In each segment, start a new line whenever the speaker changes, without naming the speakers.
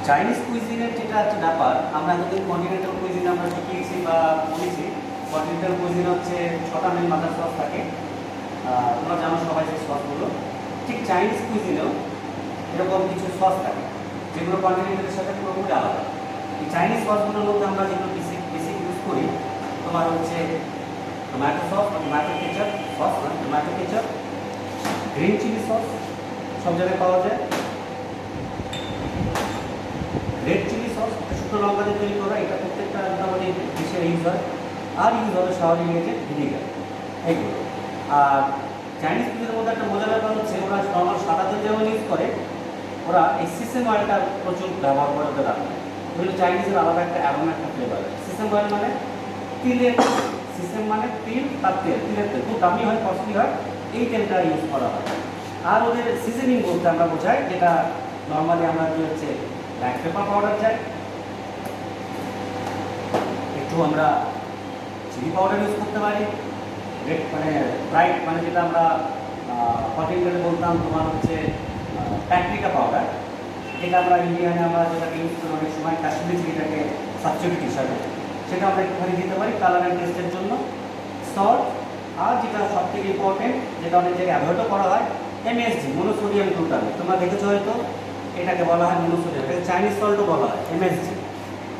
Chinese কুইজিনের যেটা হচ্ছে ব্যাপার, আমরা এতদিন কন্টিনেন্টাল কুইজিন আমরা শিখিয়েছি বা বলেছি। কন্টিনেন্টাল কুইজিন হচ্ছে 6টা মেন মাদার সস থাকে, তোমরা জানো সবাই সেই সসগুলো। ঠিক চাইনিজ কুইজিনেও এরকম কিছু সস থাকে যেগুলো কন্টিনেন্টালের সাথে পুরোপুরি আলাদা। এই চাইনিজ সসগুলোর মধ্যে আমরা যেগুলো বেশি ইউজ করি তোমার হচ্ছে টমেটো সস বা টমেটো কেচাপ সস, না tomato ketchup, green chilli sauce সব জায়গায় পাওয়া যায়, রেড চিলি সস শুকনো লঙ্কা দিয়ে তৈরি করা, এটা প্রত্যেকটা মোটামুটি ডিশে ইউজ হয়। আর ইউজ হবে শাওয়ার ইউনিটেড ভিনিগার, এইগুলো। আর চাইনিজ ফুডের মধ্যে একটা মজার ব্যাপার হচ্ছে ওরা নর্মাল সাদা তেল যেমন ইউজ করে, ওরা এই সিসেম অয়েলটা প্রচুর ব্যবহার করে ওদের রান্নায়। ওগুলো চাইনিজের আলাদা একটা অ্যারোমা একটা ফ্লেভার। সিসেম অয়েল মানে তিলের, সিসেম মানে তিল তার তেল, তিলের তেল খুব দামি হয়, কস্টলি হয়, এই তেলটা ইউজ করা হয়। আর ওদের সিজনিং বলতে আমরা বোঝাই যেটা নর্মালি আমরা কি হচ্ছে ব্ল্যাক পেপার পাউডার চাই, একটু আমরা চিলি পাউডার ইউজ করতে পারি, রেড মানে ব্রাইট মানে যেটা আমরা কন্টিনেন্টালে বলতাম তোমার হচ্ছে প্যাপ্রিকা পাউডার, যেটা আমরা ইন্ডিয়ানে আমরা যেটাকে ইউজ করি অনেক সময় কাশ্মীরি চিলিটাকে সাবস্টিটিউট হিসাবে, সেটা আমরা একটুখানি দিতে পারি কালার অ্যান্ড টেস্টের জন্য। সল্ট, আর যেটা সবথেকে ইম্পর্টেন্ট যেটা অনেক জায়গায় অ্যাভয়েডও করা হয়, এমএসজি মনোসোডিয়াম গ্লুটামেট। তোমরা দেখেছো হয়তো এটাকে বলা হয় মনোসোডিয়াম, এটাকে চাইনিজ সল্টও বলা হয় এমএসজি,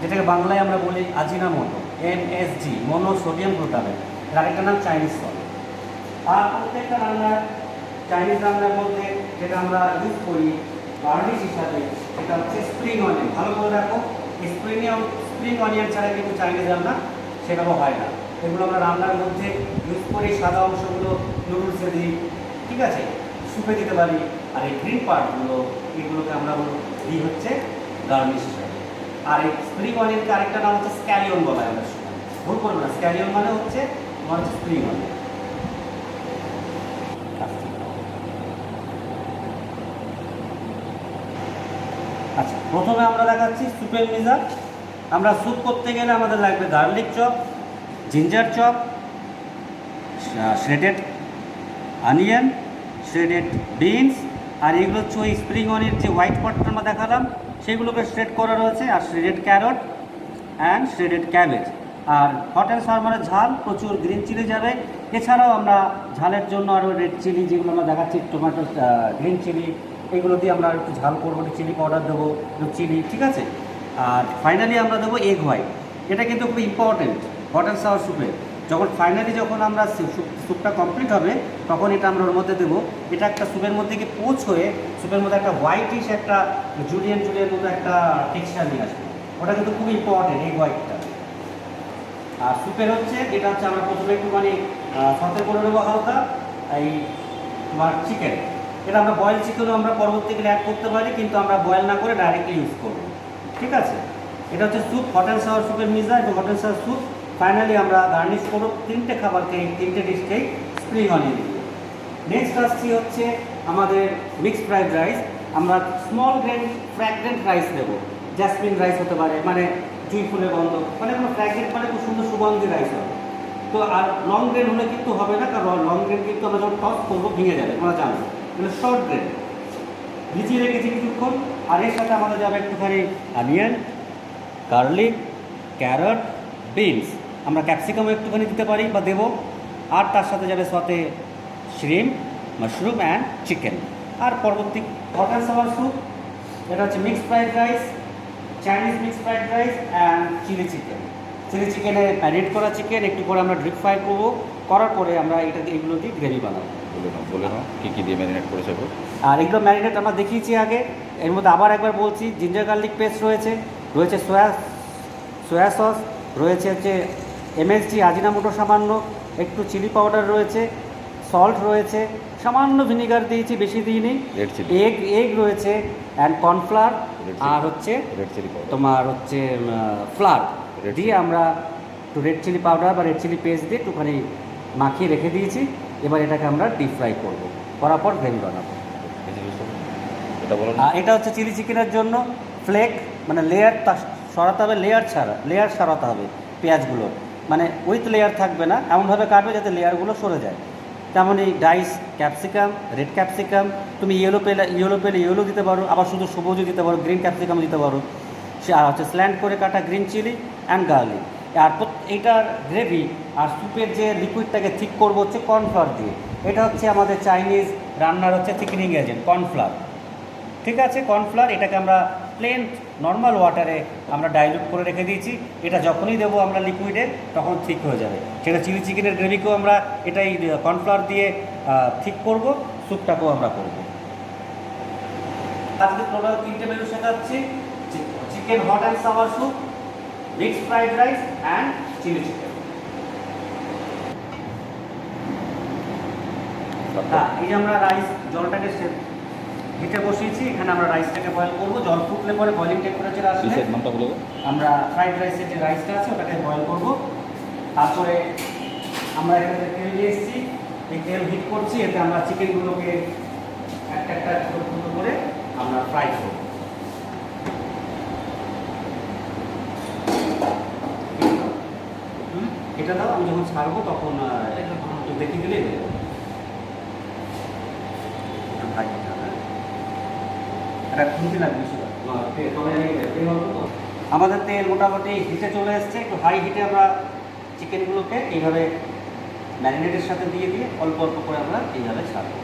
যেটাকে বাংলায় আমরা বলি আজিনামোটো, এমএসজি মনোসোডিয়াম গ্লুটামেট, এর আরেকটা নাম চাইনিজ সল্ট। আর প্রত্যেকটা রান্নার চাইনিজ রান্নার মধ্যে যেটা আমরা ইউজ করি গার্নিশ হিসাবে সেটা হচ্ছে স্প্রিং অনিয়ন। ভালো করে রাখো, স্প্রিং অনিয়ন ছাড়া কিন্তু চাইনিজ রান্না সেটাও হয় না। এগুলো আমরা রান্নার মধ্যে ইউজ করি, সাদা অংশগুলো নুডলসে দিই, ঠিক আছে, সুপে দিতে পারি। আর এই গ্রিন পার্টগুলো এগুলোকে আমরা দিই হচ্ছে গার্নিশ হিসাবে। আর এই স্প্রিং অনিয়নকে আরেকটা নাম হচ্ছে স্ক্যালিয়ন বলা হয়, আমরা ভুল করবো না, স্ক্যালিয়ন মানে হচ্ছে তোমার হচ্ছে স্প্রিং অনিয়ন। আচ্ছা, প্রথমে আমরা দেখাচ্ছি স্যুপের মেজাজ। আমরা স্যুপ করতে গেলে আমাদের লাগবে garlic chop, ginger chop, shredded onion, shredded beans, আর এগুলো হচ্ছে ওই স্প্রিং অনিয়ন যে হোয়াইট পার্টটা আমরা দেখালাম সেগুলোকে শ্রেড করা রয়েছে, আর shredded carrot and shredded cabbage. আর হট অ্যান্ড সামারের ঝাল প্রচুর গ্রিন চিলি যাবে। এছাড়াও আমরা ঝালের জন্য আরও রেড চিলি যেগুলো আমরা দেখাচ্ছি, টমেটো, গ্রিন চিলি, এগুলো দিয়ে আমরা একটু ঝাল করবো, একটু চিলি পাউডার দেবো, একটু চিলি, ঠিক আছে। আর ফাইনালি আমরা দেবো এগ হোয়াইট। এটা কিন্তু খুব ইম্পর্টেন্ট হট অ্যান্ড সাওয়ার স্যুপে। যখন আমরা স্যুপটা কমপ্লিট হবে তখন এটা আমরা ওর মধ্যে দেবো। এটা একটা স্যুপের মধ্যে গিয়ে পোচ হয়ে স্যুপের মধ্যে একটা হোয়াইটিশ একটা জুলিয়ান মতো একটা টেক্সচার নিয়ে আসবে। ওটা কিন্তু খুব ইম্পর্টেন্ট এই হোয়াইটটা। আর স্যুপের হচ্ছে এটা হচ্ছে আমরা প্রথমে একটুখানি সতে করে নেবো হালকা এই তোমার চিকেন। এটা আমরা বয়েল চিকেনও আমরা পরবর্তীকালে অ্যাড করতে পারি, কিন্তু আমরা বয়েল না করে ডাইরেক্টলি ইউজ করবো, ঠিক আছে। এটা হচ্ছে স্যুপ, হট অ্যান্ড সাওয়ার স্যুপের মিজা এবং hot and sour soup. Finally আমরা গার্নিশ করবো 3টে খাবারকে, 3টে ডিশকে স্প্রিং অনিয়ন দিয়ে। নেক্সট আসছি হচ্ছে আমাদের মিক্সড ফ্রাইড রাইস। আমরা স্মল গ্রেন ফ্র্যাগরেন্ট রাইস দেবো, জ্যাসমিন রাইস হতে পারে, মানে জুঁই ফুলের গন্ধ, মানে কোনো ফ্র্যাগরেন্ট মানে খুব সুন্দর সুগন্ধি রাইস হবে। তো আর লং গ্রেন হলে কিন্তু হবে না, কারণ লং গ্রেন কিন্তু আমরা যখন টস করবো ভেঙে যাবে, তোমরা জানো। মানে শর্ট গ্রেন ভিজিয়ে রেখেছি কিছুক্ষণ। আর এর সাথে আমাদের যাবে একটুখানি অনিয়ন, গার্লিক, ক্যারট, বিনস, আমরা ক্যাপসিকামও একটুখানি দিতে পারি বা দেবো। আর তার সাথে যাবে সাথে শ্রিম্প, মাশরুম অ্যান্ড চিকেন। আর পরবর্তী হট অ্যান্ড সাওয়ার স্যুপ, এটা হচ্ছে mixed fried rice, Chinese mixed fried rice and chilli chicken. Chilli চিকেনে ম্যারিনেট করা চিকেন একটু করে আমরা ড্রিপ ফ্রাই করবো, করার পরে আমরা এগুলো দিয়ে গ্রেভি বানাবো।
বলে নাও কী কী দিয়ে ম্যারিনেট করেছে।
আর এগুলো ম্যারিনেট আমরা দেখিয়েছি আগে। এর মধ্যে আবার একবার বলছি, জিঞ্জার গার্লিক পেস্ট রয়েছে, রয়েছে সোয়া সস, রয়েছে হচ্ছে এমএসজি আজিনামোটো সামান্য, একটু চিলি পাউডার রয়েছে, সল্ট রয়েছে, সামান্য ভিনিগার দিয়েছি, বেশি দিইনি, এগ রয়েছে অ্যান্ড কর্নফ্লাওয়ার, আর হচ্ছে তোমার হচ্ছে ফ্লাওয়ার দিয়ে আমরা একটু রেড চিলি পাউডার বা রেড চিলি পেস্ট দিয়ে একটুখানি মাখিয়ে রেখে দিয়েছি। এবার এটাকে আমরা ডিপ ফ্রাই করবো, করার পর গ্রেভি বানাবো। এটা হচ্ছে চিলি চিকেনের জন্য ফ্লেক, মানে লেয়ারটা সরাতে হবে, লেয়ার সরাতে হবে পেঁয়াজগুলো, মানে উইথ লেয়ার থাকবে না, এমনভাবে কাটবে যাতে লেয়ারগুলো সরে যায়। তেমনই ডাইস ক্যাপসিকাম, রেড ক্যাপসিকাম, তুমি ইয়েলো পেলে ইয়েলো দিতে পারো, আবার শুধু সবুজও দিতে পারো, গ্রিন ক্যাপসিকামও দিতে পারো। সে আর হচ্ছে স্ল্যান্ড করে কাটা গ্রিন চিলি অ্যান্ড গার্লিক। আর এইটার গ্রেভি আর স্যুপের যে লিকুইডটাকে ঠিক করবো হচ্ছে কর্নফ্লাওয়ার দিয়ে। এটা হচ্ছে আমাদের চাইনিজ রান্নার হচ্ছে থিকনিং এজেন্ট কর্নফ্লাওয়ার। ঠিক আছে, কর্নফ্লাওয়ার এটাকে আমরা প্লেন নর্মাল ওয়াটারে আমরা ডাইলুট করে রেখে দিয়েছি। এটা যখনই দেবো আমরা লিকুইডে তখন ঠিক হয়ে যাবে। সেটা চিলি চিকেনের গ্রেভিকেও আমরা এটাই কর্নফ্লাওয়ার দিয়ে ঠিক করব, স্যুপটাকেও আমরা করব। আজকে টোটাল 3টে মেনু শেখাচ্ছি: chicken hot and summer soup, mixed fried rice and chilli chicken. হ্যাঁ, এই যে আমরা রাইস জলটাকে হিটে বসিয়েছি, এখানে আমরা রাইসটাকে বয়েল করবো। জল ফুটলে পরে বয়েলিং টেম্পারেচার আসলে
নামটা বলে
আমরা ফ্রাইড রাইসের যে রাইসটা আছে ওটাকে বয়েল করব। তারপরে আমরা এখানে তেল নিয়ে এসেছি, এই তেল হিট করছি, এতে আমরা চিকেনগুলোকে একটা একটা ছোটো করে আমরা ফ্রাই করব। এটা দাও, আমি যখন ছাড়বো তখন একটু দেখে দিলেই হয়ে যাবে। আমাদের তেল মোটামুটি হিটে চলে এসছে, একটু হাই হিটে আমরা চিকেনগুলোকে এইভাবে ম্যারিনেটের সাথে দিয়ে অল্প অল্প করে আমরা এইভাবে ছাড়বো।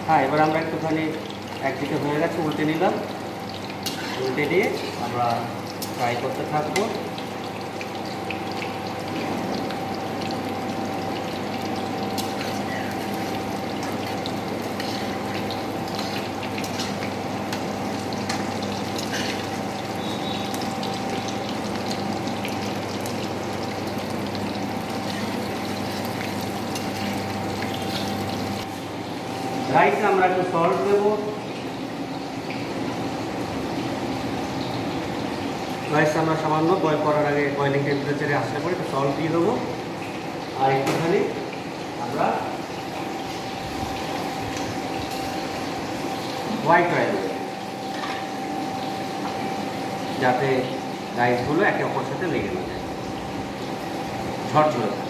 হ্যাঁ, এবার আমরা একটুখানি একদিকে হয়ে গেছে, উল্টে নিলাম। উল্টে দিয়ে আমরা ফ্রাই করতে থাকবো। রাইসে আমরা একটু সল্ট দেবো। রাইস আমরা সামান্য বয়েল করার আগে বয়েলিং টেম্পারেচারে আসলে পরে একটু সল্ট দিয়ে দেবো। আর একটুখানি আমরা হোয়াইট রাইস দেবো, যাতে রাইসগুলো একে অপরের সাথে লেগে না যায়, ঝরঝরে থাকে।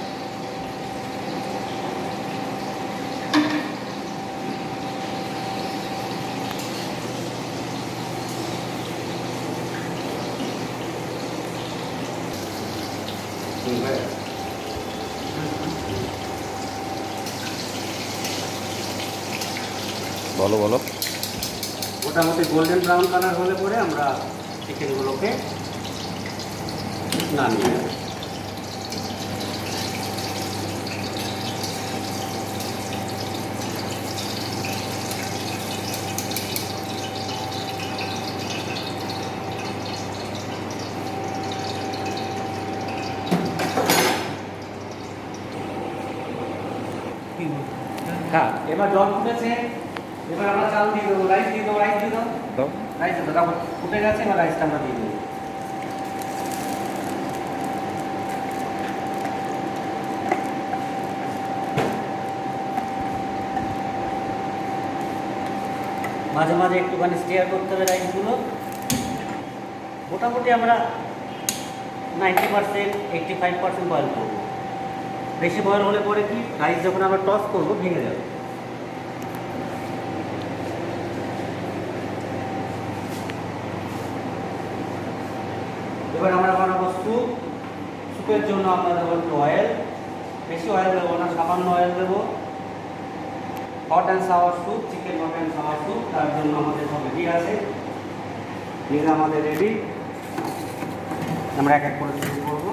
বলো বলো।
মোটামুটি গোল্ডেন ব্রাউন কালার হলে পরে আমরা চিকেনগুলোকে নামিয়ে নেব। হ্যাঁ, এবার জল ফুটেছে, এবার আমরা চাল দিয়ে দেবো, রাইস দিয়ে দেবো, রাইস দিয়ে দাও, রাইস দিয়ে দাও। ফুটে গেছে, এবার রাইসটা আমরা দিয়ে দেবো। মাঝে মাঝে একটুখানি স্টেয়ার করতে হবে রাইসগুলো। মোটামুটি আমরা 90%, 85% বয়েল করবো। বেশি বয়েল হলে পরে কি রাইস যখন আমরা টস করবো ভেঙে যাবে। এবার আমরা বানাবো স্যুপ। স্যুপের জন্য আমরা দেবো একটু অয়েল, বেশি অয়েল দেবো না, সামান্য অয়েল দেবো। Hot and sour soup, chicken hot and sour soup, তার জন্য আমাদের সব রেডি আছে। এটা আমাদের রেডি। আমরা এক এক করে শুরু করবো।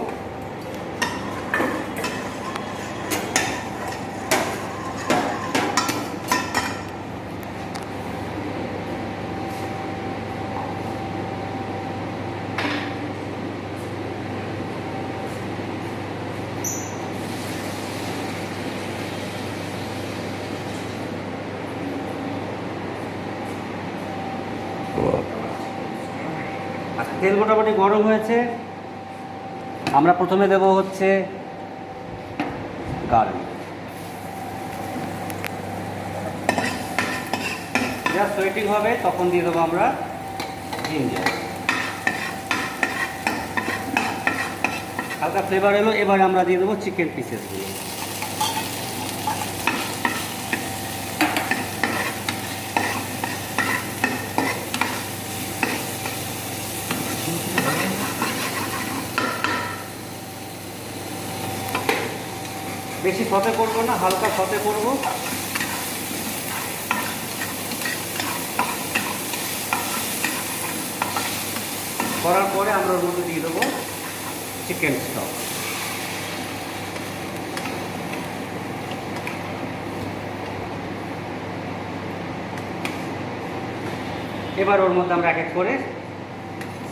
আচ্ছা, তেল মোটামুটি গরম হয়েছে। আমরা প্রথমে দেব হচ্ছে গার্লিক, যা সোয়েটিং হবে তখন দিয়ে দেবো আমরা জিঞ্জার। হালকা ফ্লেভার এলো, এবার আমরা দিয়ে দেবো চিকেন পিসেসগুলো। বেশি সতে করবো না, হালকা সতে করবো। করার পরে আমরা ওর মধ্যে দিয়ে দেবো চিকেন স্টক। এবার ওর মধ্যে আমরা এক এক করে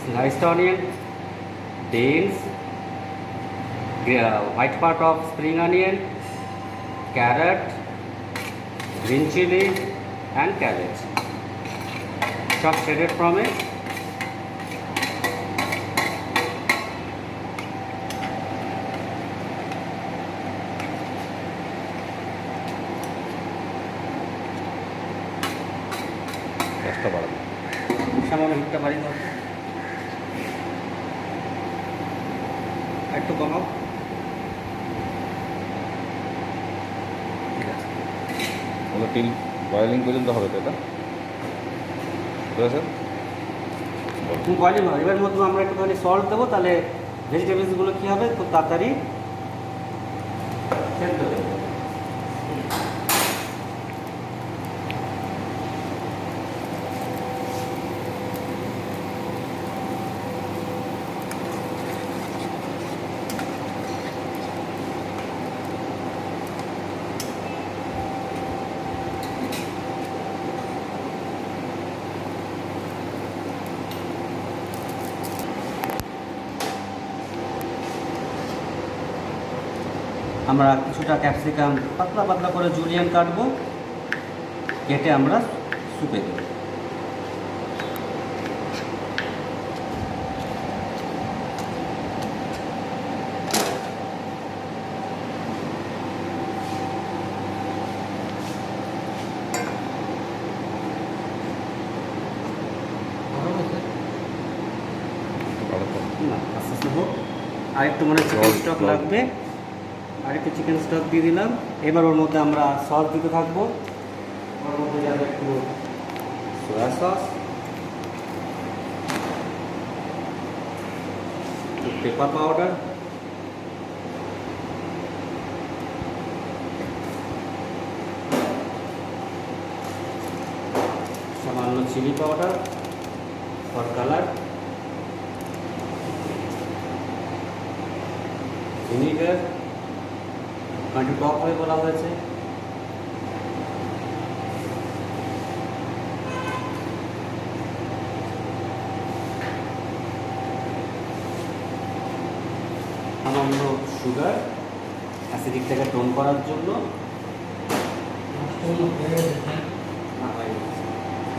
sliced onion, beans, white part of spring onion, carrot, green chili and cabbage, chop shredded from it.
গ্যাসটা বাড়াবো।
সামান্য হিটটা বাড়ি দাও, একটু কমাও।
ওগুলো টিল বয়েলিং পর্যন্ত হবে তো, এটা ঠিক আছে।
বয়লিং হবে। এবার মধ্যে আমরা একটুখানি সল্ট দেবো, তাহলে ভেজিটেবলসগুলো কী হবে, খুব তাড়াতাড়ি সেদ্ধ হয়ে যাবে। আমরা কিছুটা ক্যাপসিকাম পাতলা পাতলা করে জুলিয়ান কাটবো, কেটে আমরা সুপে দেব। না, আস্তে আস্তে হোক। আরেকটু মনে চিকেন স্টক লাগবে, আরেকটু চিকেন স্টক দিয়ে দিলাম। এবার ওর মধ্যে আমরা সস দিতে থাকবো। ওর মধ্যে যাবে একটু সোয়া সস, একটু পেপার পাউডার, সামান্য chilli powder for colour, vinegar, একটু টক হয়ে বলা হয়েছে, সামান্য সুগার অ্যাসিডিকটাকে টোন করার জন্য,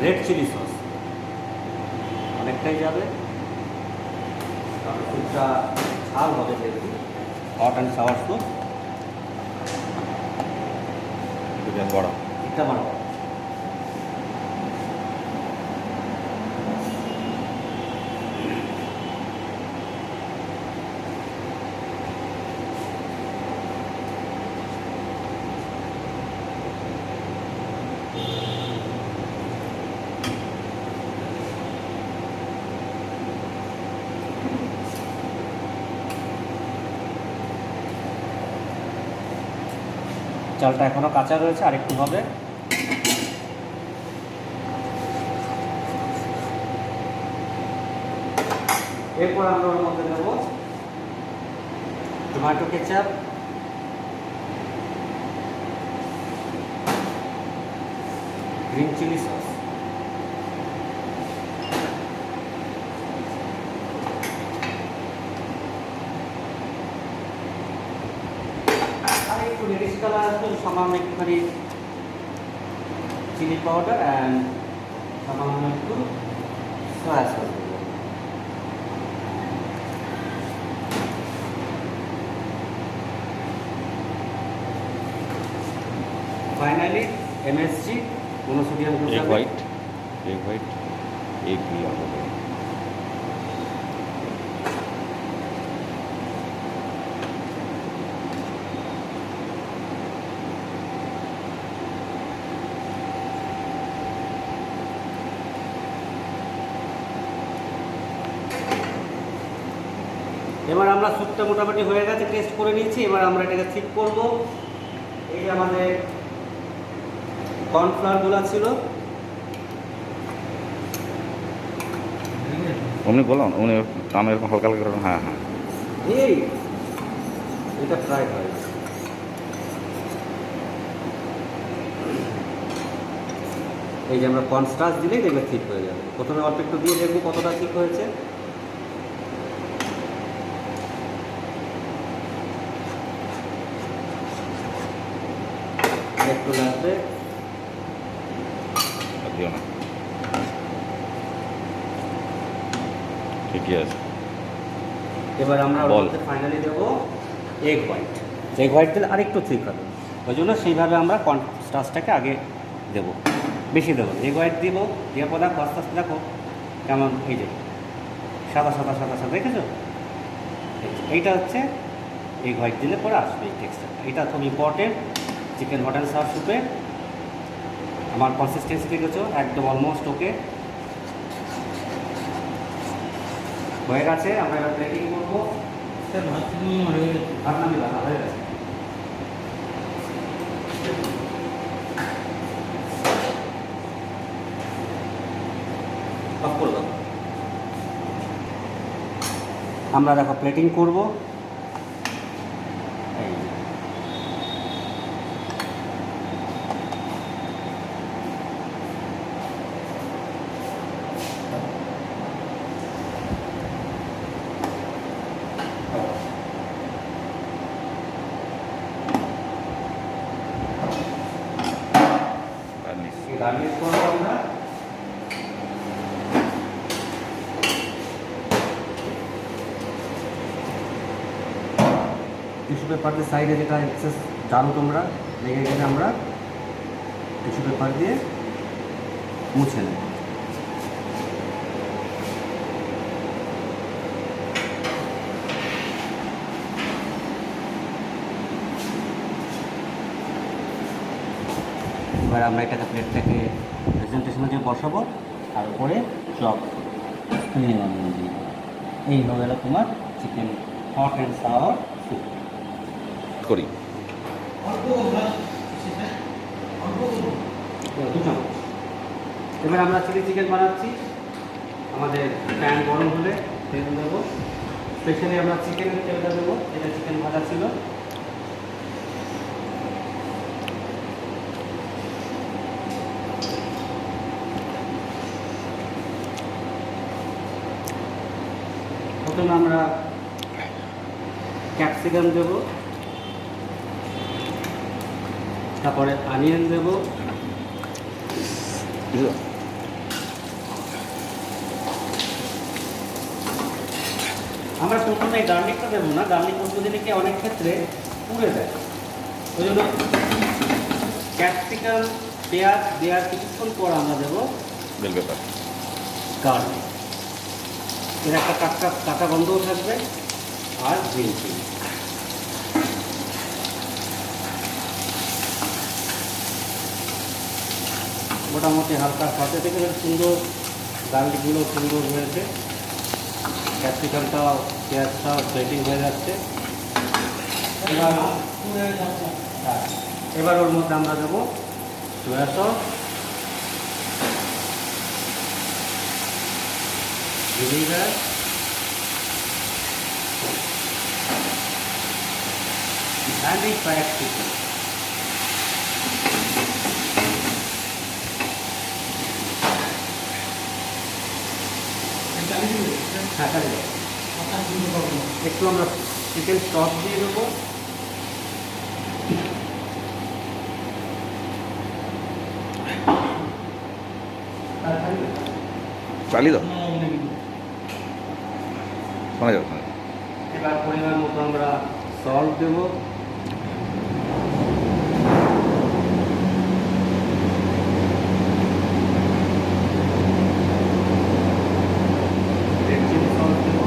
রেড চিলি সস অনেকটাই যাবে, কারণ স্যুপটা ঝাল হবে যেহেতু, hot and sour soup.
Gas বাড়া।
এটা বানাবো। চালটা এখনও কাঁচা রয়েছে, আর একটু হবে। এরপর আমরা ওর মধ্যে দেবো tomato ketchup, green chilli sauce, আর একটু রেডিশ কালার আসবে, সামান্য একটুখানি চিলি পাউডার অ্যান্ড সামান্য একটু সয়া সস দেবো। Finally MSG monosodium
egg
glutamate.
White, egg দিয়ে আমরা দেবো।
এবার আমরা স্যুপটা মোটামুটি হয়ে গেছে, টেস্ট করে নিয়েছি। এবার আমরা এটাকে ঠিক করব। এই যে আমাদের কর্নফ্লাওয়ারগুলো ছিল,
অমনি বললাম, অমনি টান এরকম হালকা হালকা করে, হ্যাঁ হ্যাঁ।
এই এটা ফ্রাই হয়। এই যে আমরা কর্নস্টার্চ দিলেই দেখবে ঠিক হয়ে যাবে। প্রথমে অল্প একটু দিয়ে দেখবো কতটা ঠিক হয়েছে। একটু লাগবে,
আর দিও না, ঠিকই আছে।
এবার আমরা ওর
বল।
মধ্যে ফাইনালি দেবো এগ হোয়াইট। এগ হোয়াইট দিলে আরেকটু ঠিক হবে, ওই জন্য সেইভাবে আমরা কর্নস্টার্চটাকে আগে দেবো, বেশি দেবো। এগ হোয়াইট দিব, দিয়ে পর দেখো আস্তে আস্তে দেখো কেমন, এই যে সাদা সাদা সাদা সাদা দেখেছো, এইটা হচ্ছে এগ হোয়াইট দিলে পরে আসবে এই টেক্সচারটা। এটা খুব important chicken hot and sour স্যুপে। আমার কনসিস্টেন্সি দেখেছো একদম অলমোস্ট ওকে হয়ে গেছে। আমরা এবার প্লেটিং করবো। ভাত নামিয়ে রাখা হয়ে গেছে। অফ করে দাও। আমরা দেখো প্লেটিং করবো। এই যে। গার্নিশ করবো আমরা। টিস্যু পেপার দিয়ে সাইডে যেটা এক্সেস জানো তোমরা লেগে গেলে আমরা টিস্যু পেপার দিয়ে মুছে নেব। এবার আমরা এটাকে প্লেটটাকে প্রেজেন্টেশনে দিয়ে বসাবো, আর উপরে চপ স্প্রিং অনিয়ন দিয়ে দেবো। এই হয়ে গেল তোমার chicken hot and sour soup.
করি।
এবার আমরা চিলি চিকেন বানাচ্ছি। আমাদের প্যান গরম হলে তেল দেবো, স্পেশালি আমরা চিকেনের তেলটা দেবো, এটা চিকেন ভাজা ছিল। প্রথমে আমরা ক্যাপসিকাম দেবো, তারপরে অনিয়ন দেবো, আমরা প্রথমে গার্লিকটা দেবো না, গার্লিক করতে দিলে কি অনেক ক্ষেত্রে পুড়ে যায়, ওই জন্য ক্যাপসিকাম পেঁয়াজ দেওয়ার কিছুক্ষণ পর আমরা দেবো
বেল পেপার।
গার্লিক। এর একটা কাঁচা কাঁচা গন্ধও থাকবে, আর গ্রিন চিলি। মোটামুটি হালকা সাথে থেকে সুন্দর গার্লিকগুলো সুন্দর হয়েছে, ক্যাপসিকামটাও পেঁয়াজটাও প্লেটিং হয়ে যাচ্ছে। এবার এবার ওর মধ্যে আমরা দেবো সোয়া সস, ভিনেগার, and এই ফ্রাইড চিকেন। হ্যাঁ, তাই দেবো। একটু আমরা চিকেন স্টক দিয়ে দেবো।
চালিয়ে দাও, শোনা যাবে, শোনা যাবে।
এবার পরিমাণ মতো আমরা সল্ট দেবো, রেড চিলি সল্ট দেবো,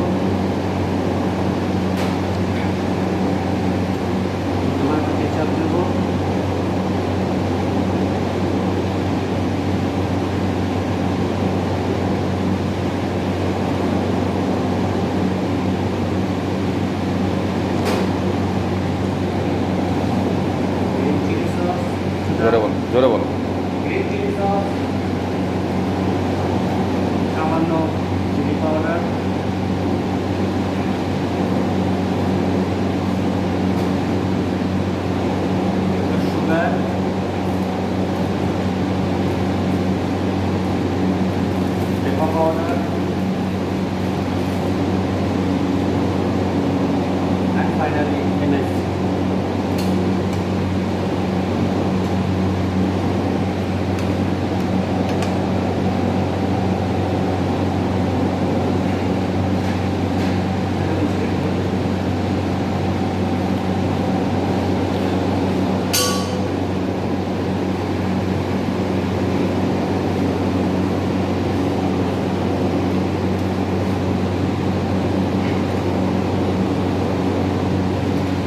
টমেটো কেচাপ দেবো, গ্রিন চিলি সস,
জোরে বলো, জোরে বলো।
গ্রিন চিলি সস, সামান্য chilli powder, sugar, pepper powder, and finally MSG.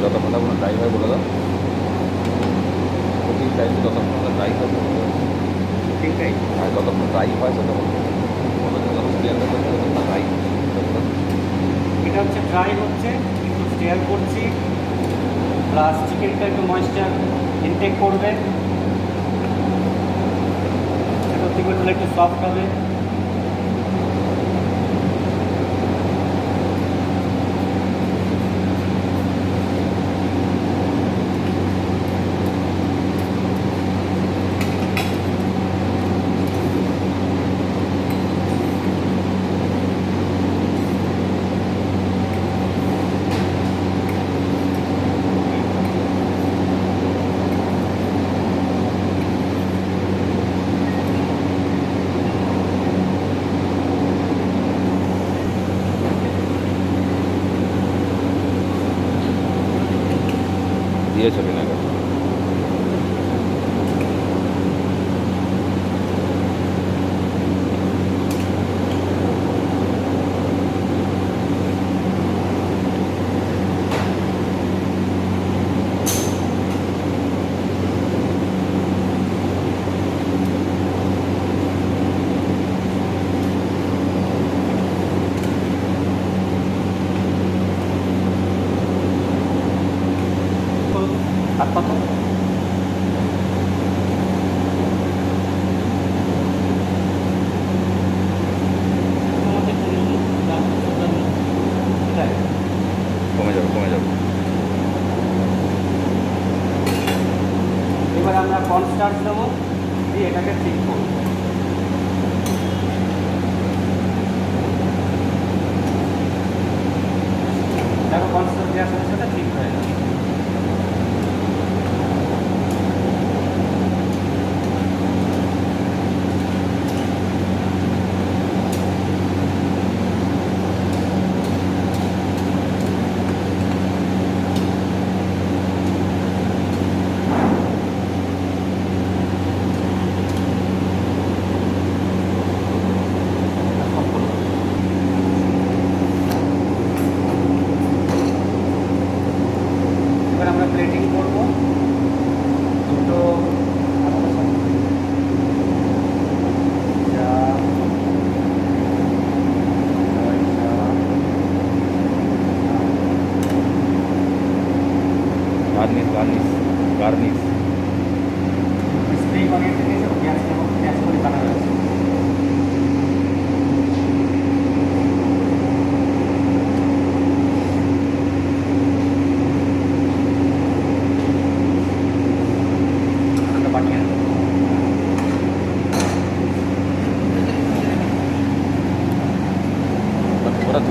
যতক্ষণ আপনার ড্রাই হয় বলে দাও, প্রতি টাইমে যতক্ষণ আপনার ড্রাই হয় বলে দাও।
ঠিকই।
আর যতক্ষণ ড্রাই হয় ততক্ষণ যতক্ষণ ক্লিয়ারটা করতে ততক্ষণ ড্রাই
এটা হচ্ছে ড্রাই হচ্ছে, একটু স্টেয়ার করছি, প্লাস চিকেনটা একটু ময়েশ্চার ইনটেক করবে, এটা চিকেনটা একটু সফট হবে।
দিয়েছো ভিনেগার।
আর কত?
কমে যাবে, কমে যাবে।
এবার আমরা কর্নস্টার্চ দেবো, দিয়ে এটাকে ঠিক করবো। দেখো কর্নস্টার্চ দেওয়ার সাথে সাথে ঠিক হয়ে যাবে। এবার আমরা প্লেটিং করবো দুটো
গার্নিশ, গার্নিশ, গার্নিশ।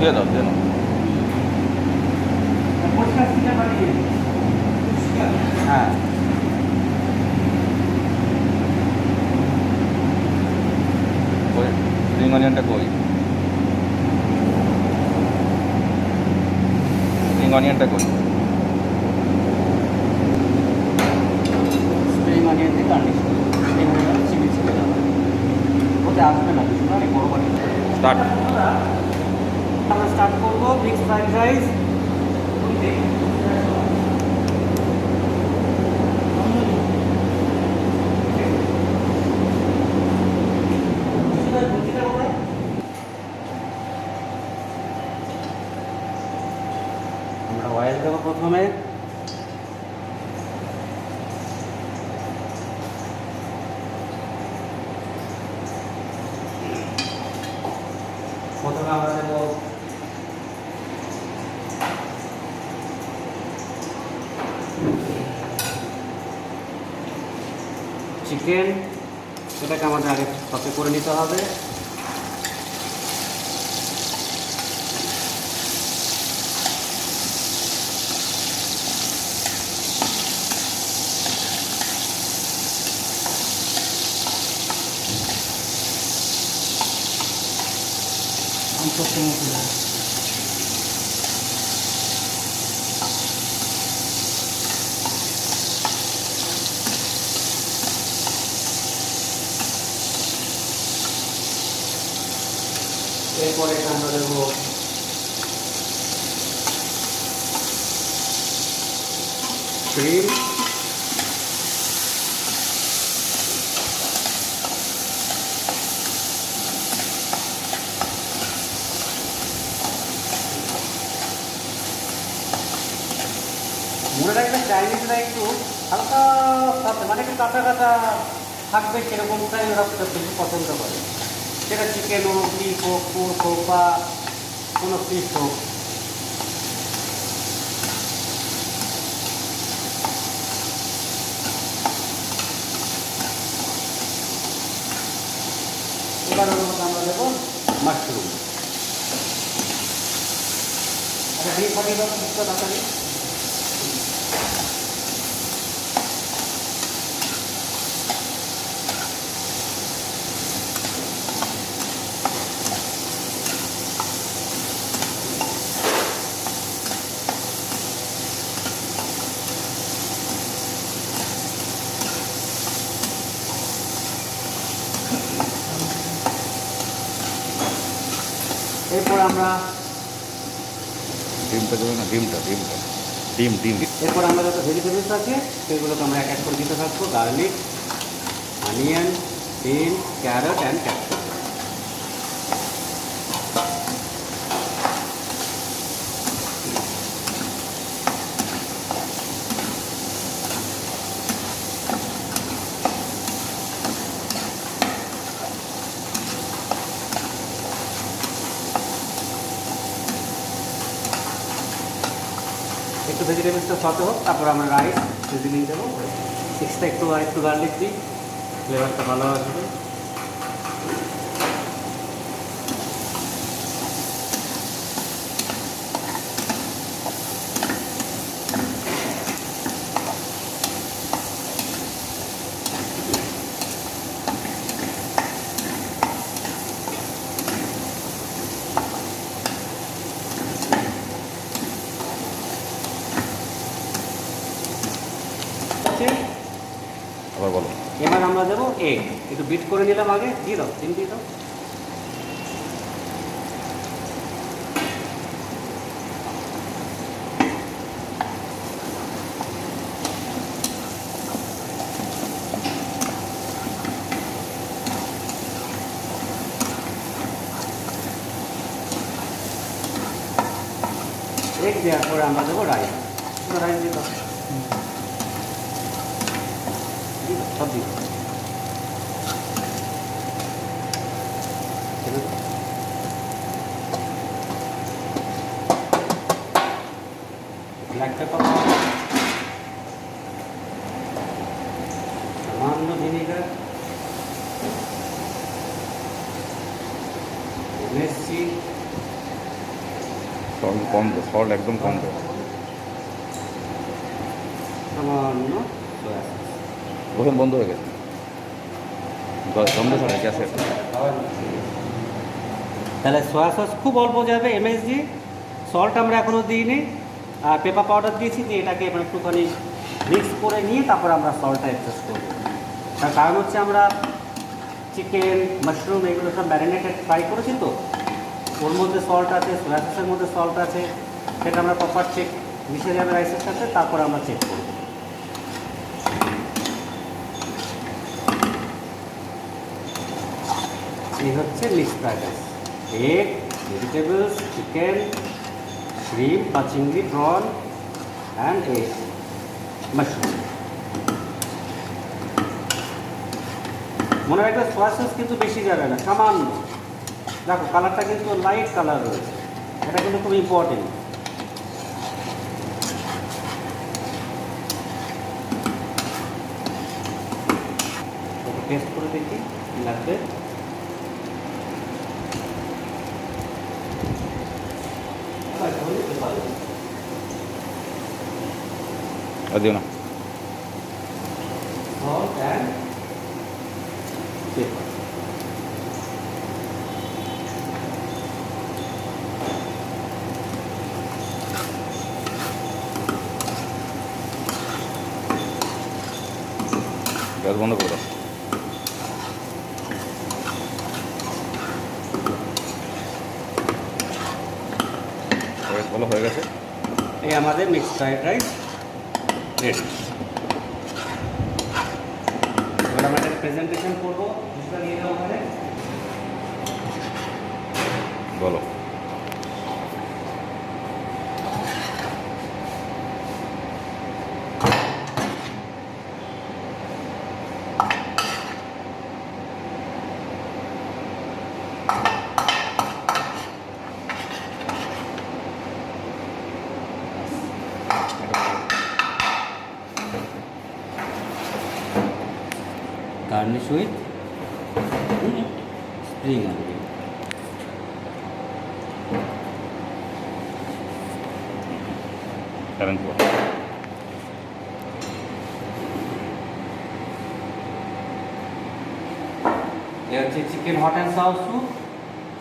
দিয়ে দাও দিয়ে দাও।
পরিষ্কার চিকেন বানিয়ে দিন। হ্যাঁ
ওই স্প্রিং অনিয়নটা কই? স্প্রিং অনিয়নটা কই?
স্প্রিং অনিয়ন দিয়ে গার্নিশ করুন। স্প্রিং অনিয়ন চিলি চিকেন হবে। ওতে আসবে না কিছু না, অনেক বড় বানিয়ে
স্টার্ট।
আমরা স্টার্ট করবো মিক্সড ফ্রাইড রাইস। আমরা অয়েল দেবো প্রথমে। প্রথমে আমরা দেবো চিকেন, এটাকে আমাদের আগে সতে করে নিতে হবে। এরপরে আমরা দেবো ক্রিম, মনে রাখবে চাইনিজরা একটু হালকা সাথে মানে একটু কাঁচা কাঁচা থাকবে, সেরকমটাই ওরা বেশি পছন্দ করে। সেটা চিকেন হোক, বিফ হোক, পোর্ক হোক বা কোনো ফিশ হোক। এবার ওর মধ্যে আমরা দেবো মাশরুম। আচ্ছা ডিপ ফাটিয়ে দাও কিছুটা তাড়াতাড়ি। এরপর আমরা
ডিমটা দেবে না? ডিমটা ডিমটা ডিম ডিম।
এরপর আমরা যত ভেজিটেবলস আছে সেগুলোকে আমরা এক এক করে দিতে থাকবো। Garlic, onion, bean, carrot and capsicum. একটু ভেজিটেবলসটা সতে হোক, তারপর আমরা রাইস সিজনিং দেবো। এক্সট্রা একটু গার্লিক দিই, ফ্লেভারটা ভালো আসবে।
আবার বলো।
এবার আমরা দেবো এগ, একটু বিট করে নিলাম আগে, দিয়ে দাও, ডিম দিয়ে দাও। এগ দেওয়ার পরে আমরা দেবো রাইস। রাইস দিয়ে দাও, সব দিয়ে দাও। ব্ল্যাক পেপার, সামান্য ভিনেগার, এমএসজি,
কম তো, সল্ট একদম কম তো।
সামান্য soya sauce।
ওখানে বন্ধ হয়ে গেছে, বন্ধ করে গ্যাসের।
তাহলে সয়া সস খুব অল্প যাবে, এমএসজি। সল্ট আমরা এখনও দিইনি, আর পেপার পাউডার দিয়েছি, যে এটাকে এবার একটুখানি মিক্স করে নিয়ে তারপর আমরা সল্টটা অ্যাডজাস্ট করব। তার কারণ হচ্ছে আমরা চিকেন, মাশরুম এগুলো সব ম্যারিনেটেড ফ্রাই করেছি, তো ওর মধ্যে সল্ট আছে, সয়া সসের মধ্যে সল্ট আছে, সেটা আমরা প্রপার চেক মিশে যাবে রাইসের সাথে, তারপরে আমরা চেক করব। এই হচ্ছে mixed fried rice. Egg, vegetables, chicken, shrimp বা চিংড়ি, প্রন অ্যান্ড এগ, মাশরুম। মনে রাখবে সয়া সস কিন্তু বেশি যাবে না, সামান্য। দেখো কালারটা কিন্তু লাইট কালার রয়েছে, এটা কিন্তু খুব ইম্পর্টেন্ট। টেস্ট করে দেখি কি লাগবে।
আর দিও না।
Salt and pepper.
গ্যাস বন্ধ করে দাও। বলো হয়ে গেছে।
এই আমাদের মিক্সড ফ্রাইড রাইস রেডি। এবার আমরা একটা প্রেজেন্টেশন করবো, ডিশটা নিয়ে যাবো ওখানে।
বলো।
Garnish with spring onion.
Challenge করো।
এ হচ্ছে chicken hot and sour soup,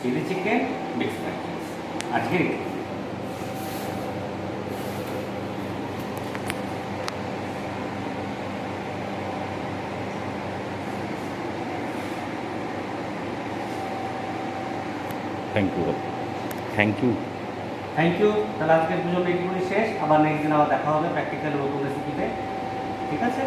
chilli chicken, mixed fried rice. আজকে
thank you, thank you.
Thank you. তাহলে আজকের জন্য এইটুকুনি শেষ, আবার নেক্সট দিন আবার দেখা হবে প্র্যাকটিক্যাল নতুন রেসিপিতে, ঠিক আছে?